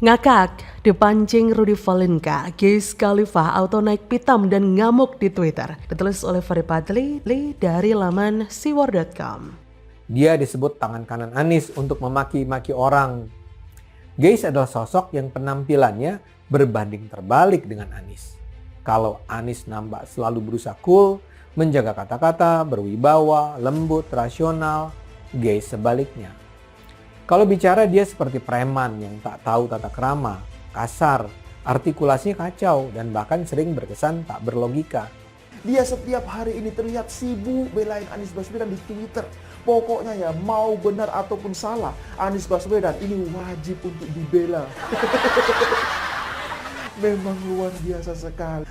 Ngakak, dipancing Rudy Valenka, Wiz Khalifa auto naik pitam dan ngamuk di Twitter. Ditulis oleh Ferry Padli dari laman siwar.com. Dia disebut tangan kanan Anies untuk memaki-maki orang. Wiz adalah sosok yang penampilannya berbanding terbalik dengan Anies. Kalau Anies nampak selalu berusaha cool, menjaga kata-kata, berwibawa, lembut, rasional, Wiz sebaliknya. Kalau bicara dia seperti preman yang tak tahu tata krama, kasar, artikulasinya kacau, dan bahkan sering berkesan tak berlogika. Dia setiap hari ini terlihat sibuk belain Anies Baswedan di Twitter. Pokoknya ya, mau benar ataupun salah, Anies Baswedan ini wajib untuk dibela. Memang luar biasa sekali.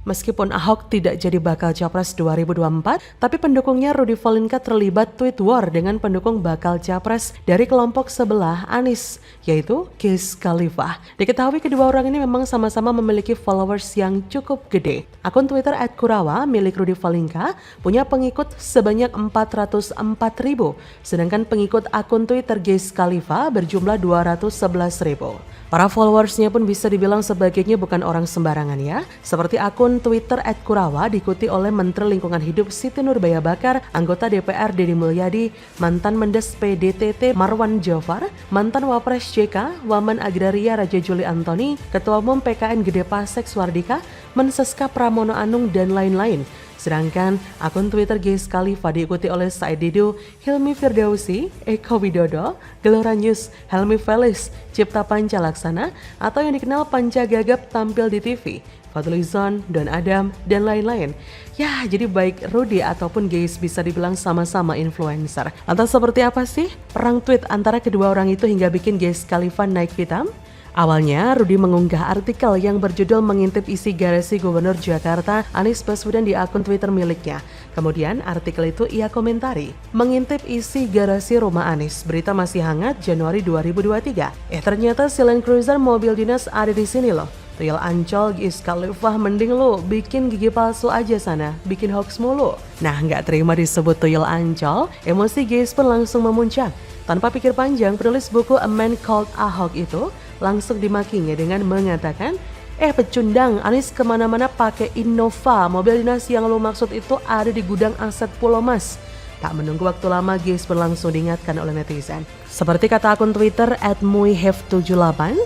Meskipun Ahok tidak jadi bakal capres 2024, tapi pendukungnya Rudy Valenka terlibat tweet war dengan pendukung bakal capres dari kelompok sebelah Anies, yaitu Wiz Khalifa. Diketahui kedua orang ini memang sama-sama memiliki followers yang cukup gede. Akun Twitter @kurawa milik Rudy Valenka punya pengikut sebanyak 404.000, sedangkan pengikut akun Twitter Wiz Khalifa berjumlah 211.000. Para followersnya pun bisa dibilang sebagiannya bukan orang sembarangan ya, seperti akun Twitter @kurawa diikuti oleh Menteri Lingkungan Hidup Siti Nurbaya Bakar, anggota DPR Deddy Mulyadi, mantan Mendes PDTT Marwan Jafar, mantan Wapres JK, Wamen Agraria Raja Juli Antoni, Ketua Umum PKN Gede Pasek Swardika, Menseska Pramono Anung, dan lain-lain. Sedangkan akun Twitter Wiz Khalifa diikuti oleh Said Didu, Hilmi Firdausi, Eko Widodo, Gelora News, Helmi Felis, Cipta Panca Laksana, atau yang dikenal Panca Gagap tampil di TV, Fadlizon, Don Adam, dan lain-lain. Ya, jadi baik Rudy ataupun Wiz bisa dibilang sama-sama influencer. Lantas seperti apa sih perang tweet antara kedua orang itu hingga bikin Wiz Khalifa naik pitam? Awalnya, Rudy mengunggah artikel yang berjudul mengintip isi garasi Gubernur Jakarta Anies Baswedan di akun Twitter miliknya. Kemudian artikel itu ia komentari, mengintip isi garasi rumah Anies, berita masih hangat Januari 2023. Ternyata si Land Cruiser mobil dinas ada di sini loh. Tuyul Ancol, Wiz Khalifa, mending lu bikin gigi palsu aja sana, bikin hoax mulu. Nah, nggak terima disebut tuyul Ancol, emosi Wiz pun langsung memuncak. Tanpa pikir panjang, penulis buku A Man Called Ahok itu langsung dimakinya dengan mengatakan, pecundang, Anies kemana-mana pakai Innova, mobil dinas yang lo maksud itu ada di gudang aset Pulau Mas. Tak menunggu waktu lama, Wiz pun langsung diingatkan oleh netizen. Seperti kata akun Twitter @muihef78,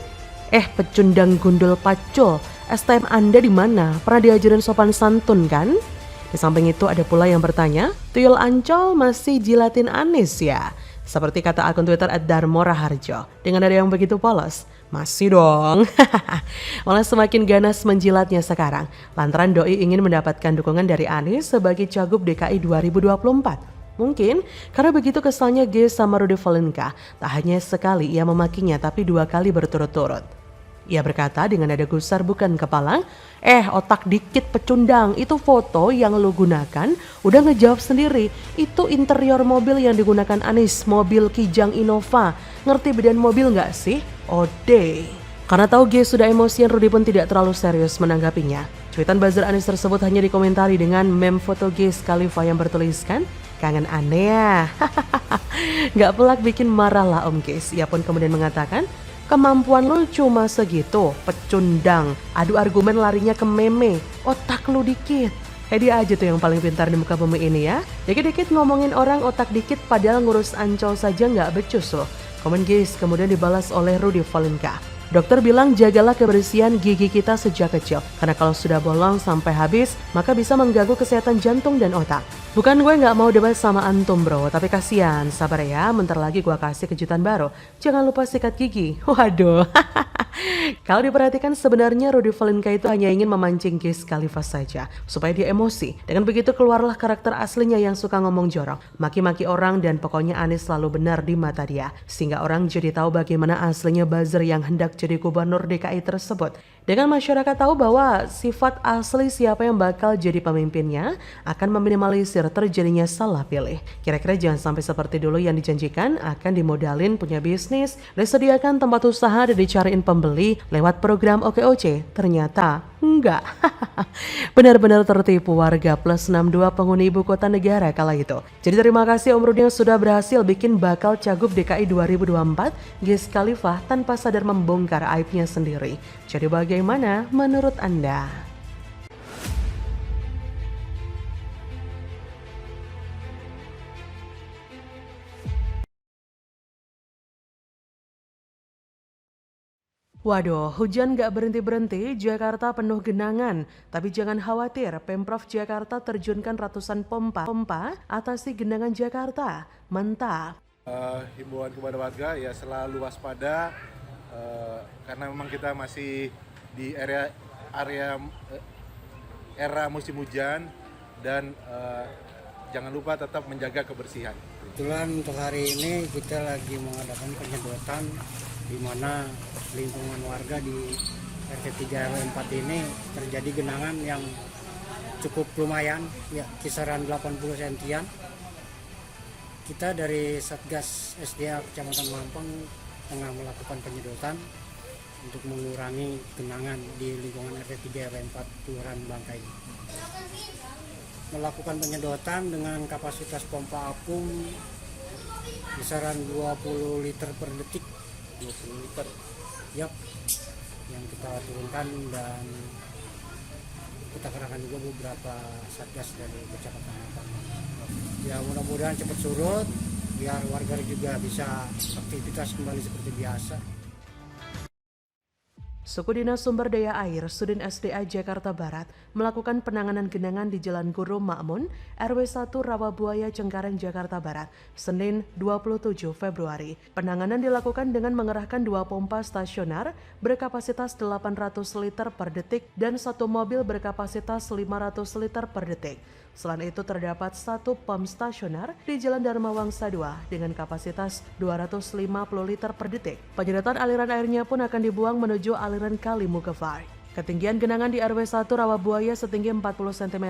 pecundang gundul pacul, STM Anda di mana? Pernah diajarin sopan santun kan? Di samping itu ada pula yang bertanya, tuyul Ancol masih jilatin Anies ya? Seperti kata akun Twitter @darmoraharjo, dengan ada yang begitu polos. Masih dong. Malah semakin ganas menjilatnya sekarang, lantaran doi ingin mendapatkan dukungan dari Anies sebagai Cagup DKI 2024. Mungkin karena begitu kesalnya Wiz sama Rudy Valenka, tak hanya sekali ia memakinya tapi 2 kali berturut-turut. Ia berkata dengan nada gusar bukan kepala, otak dikit pecundang, itu foto yang lu gunakan udah ngejawab sendiri, itu interior mobil yang digunakan Anies, mobil Kijang Innova, ngerti bedan mobil gak sih? Ode. Karena tahu Wiz sudah emosian, Rudy pun tidak terlalu serius menanggapinya. Cuitan buzzer Anies tersebut hanya dikomentari dengan meme foto Wiz Khalifa yang bertuliskan, kangen aneh ya. Gak pelak bikin marah lah Om Wiz. Ia pun kemudian mengatakan, kemampuan lu cuma segitu, pecundang. Adu argumen larinya ke meme, otak lu dikit. Dia aja tuh yang paling pintar di muka bumi ini ya. Dikit-dikit ngomongin orang otak dikit padahal ngurus Ancol saja nggak becus loh. Komen Wiz kemudian dibalas oleh Rudy Valenka. Dokter bilang jagalah kebersihan gigi kita sejak kecil, karena kalau sudah bolong sampai habis, maka bisa mengganggu kesehatan jantung dan otak. Bukan gue nggak mau debat sama antum bro, tapi kasihan, sabar ya, bentar lagi gue kasih kejutan baru. Jangan lupa sikat gigi. Waduh. Kalau diperhatikan sebenarnya Rudy Valenka itu hanya ingin memancing Wiz Khalifa saja, supaya dia emosi. Dengan begitu keluarlah karakter aslinya yang suka ngomong jorok, maki-maki orang, dan pokoknya Anies selalu benar di mata dia. Sehingga orang jadi tahu bagaimana aslinya buzzer yang hendak jadi gubernur DKI tersebut. Dengan masyarakat tahu bahwa sifat asli siapa yang bakal jadi pemimpinnya akan meminimalisir terjadinya salah pilih. Kira-kira jangan sampai seperti dulu yang dijanjikan akan dimodalin punya bisnis, disediakan tempat usaha dan dicariin pembeli lewat program OKOC. Ternyata enggak. Benar-benar tertipu warga plus 62 penghuni ibu kota negara kala itu. Jadi terima kasih Om Rudi yang sudah berhasil bikin bakal Cagup DKI 2024 Wiz Khalifa tanpa sadar membongkar aibnya sendiri. Jadi bagaimana menurut Anda? Waduh, hujan gak berhenti-berhenti, Jakarta penuh genangan. Tapi jangan khawatir, Pemprov Jakarta terjunkan ratusan pompa atasi genangan Jakarta. Mantap. Himbauan kepada warga ya selalu waspada karena memang kita masih di era musim hujan dan jangan lupa tetap menjaga kebersihan. Kebetulan untuk hari ini kita lagi mengadakan penyedotan di mana lingkungan warga di RT 3 RW 4 ini terjadi genangan yang cukup lumayan, ya kisaran 80 sentian. Kita dari Satgas SDA Kecamatan Mampang tengah melakukan penyedotan untuk mengurangi genangan di lingkungan RT 3 RW 4 Kelurahan Bangkai. Melakukan penyedotan dengan kapasitas pompa apung kisaran 20 liter per detik. 20 liter. Yap, yang kita turunkan dan kita kerahkan juga beberapa satgas dari Kecamatan Mampang. Ya mudah-mudahan cepat surut biar warga juga bisa aktivitas kembali seperti biasa. Suku Dinas Sumber Daya Air Sudin SDA Jakarta Barat melakukan penanganan genangan di Jalan Guru Makmun, RW 1 Rawabuaya Cengkareng, Jakarta Barat, Senin 27 Februari. Penanganan dilakukan dengan mengerahkan 2 pompa stasioner berkapasitas 800 liter per detik dan 1 mobil berkapasitas 500 liter per detik. Selain itu terdapat 1 pom stasioner di Jalan Dharma Wangsa 2 dengan kapasitas 250 liter per detik. Penyedotan aliran airnya pun akan dibuang menuju aliran Kali Mugafai. Ketinggian genangan di RW 1 Rawabuaya setinggi 40 cm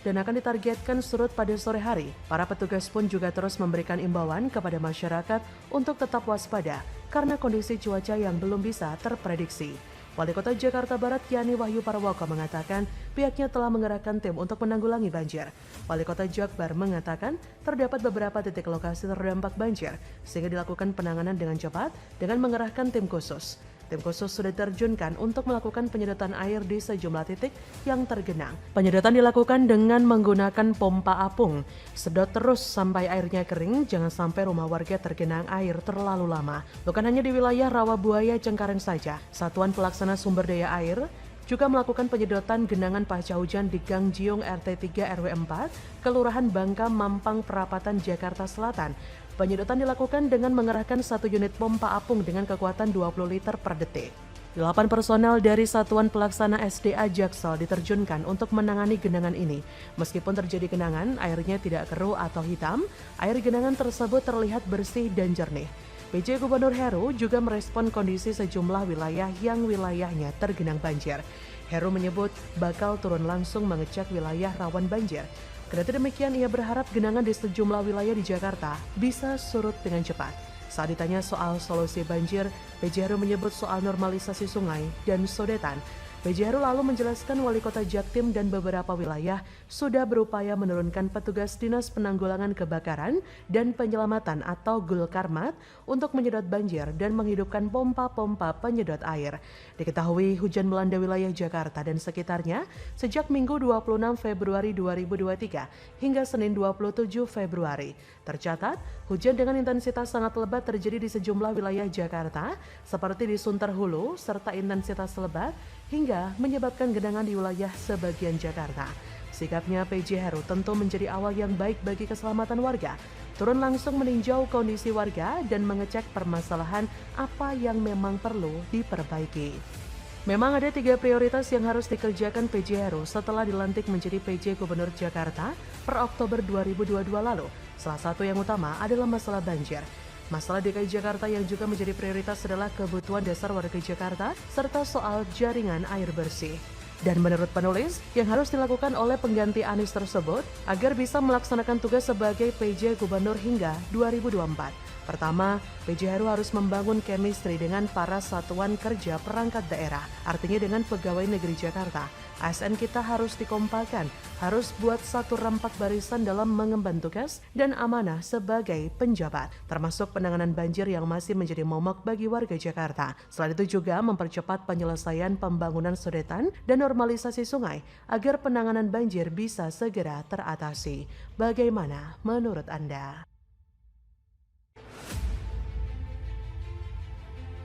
dan akan ditargetkan surut pada sore hari. Para petugas pun juga terus memberikan imbauan kepada masyarakat untuk tetap waspada karena kondisi cuaca yang belum bisa terprediksi. Wali Kota Jakarta Barat Yani Wahyu Parwoko mengatakan pihaknya telah mengerahkan tim untuk menanggulangi banjir. Wali Kota Jakbar mengatakan terdapat beberapa titik lokasi terdampak banjir sehingga dilakukan penanganan dengan cepat dengan mengerahkan tim khusus. Tim khusus sudah diterjunkan untuk melakukan penyedotan air di sejumlah titik yang tergenang. Penyedotan dilakukan dengan menggunakan pompa apung. Sedot terus sampai airnya kering, jangan sampai rumah warga tergenang air terlalu lama. Bukan hanya di wilayah Rawabuaya Cengkareng saja, Satuan Pelaksana Sumber Daya Air juga melakukan penyedotan genangan pasca hujan di Gang Jiung RT 3 RW 4, Kelurahan Bangka Mampang Perapatan, Jakarta Selatan. Penyedotan dilakukan dengan mengerahkan 1 unit pompa apung dengan kekuatan 20 liter per detik. 8 personel dari Satuan Pelaksana SDA Jaksel diterjunkan untuk menangani genangan ini. Meskipun terjadi genangan, airnya tidak keruh atau hitam, air genangan tersebut terlihat bersih dan jernih. PJ Gubernur Heru juga merespon kondisi sejumlah wilayah yang wilayahnya tergenang banjir. Heru menyebut bakal turun langsung mengecek wilayah rawan banjir. Kendati demikian, ia berharap genangan di sejumlah wilayah di Jakarta bisa surut dengan cepat. Saat ditanya soal solusi banjir, PJ Heru menyebut soal normalisasi sungai dan sodetan. PJ Heru lalu menjelaskan Wali Kota Jaktim dan beberapa wilayah sudah berupaya menurunkan petugas Dinas Penanggulangan Kebakaran dan Penyelamatan atau Gulkarmat untuk menyedot banjir dan menghidupkan pompa-pompa penyedot air. Diketahui hujan melanda wilayah Jakarta dan sekitarnya sejak Minggu 26 Februari 2023 hingga Senin 27 Februari. Tercatat, hujan dengan intensitas sangat lebat terjadi di sejumlah wilayah Jakarta seperti di Sunter Hulu serta intensitas lebat hingga menyebabkan genangan di wilayah sebagian Jakarta. Sikapnya PJ Heru tentu menjadi awal yang baik bagi keselamatan warga. Turun langsung meninjau kondisi warga dan mengecek permasalahan apa yang memang perlu diperbaiki. Memang ada 3 prioritas yang harus dikerjakan PJ Heru setelah dilantik menjadi PJ Gubernur Jakarta per Oktober 2022 lalu. Salah satu yang utama adalah masalah banjir. Masalah DKI Jakarta yang juga menjadi prioritas adalah kebutuhan dasar warga Jakarta serta soal jaringan air bersih. Dan menurut penulis, yang harus dilakukan oleh pengganti Anies tersebut agar bisa melaksanakan tugas sebagai PJ Gubernur hingga 2024. Pertama, PJ Heru harus membangun chemistry dengan para satuan kerja perangkat daerah, artinya dengan pegawai negeri Jakarta. ASN kita harus dikompakan, harus buat satu rampak barisan dalam mengemban tugas dan amanah sebagai penjabat, termasuk penanganan banjir yang masih menjadi momok bagi warga Jakarta. Selain itu juga mempercepat penyelesaian pembangunan sodetan dan normalisasi sungai agar penanganan banjir bisa segera teratasi. Bagaimana menurut Anda?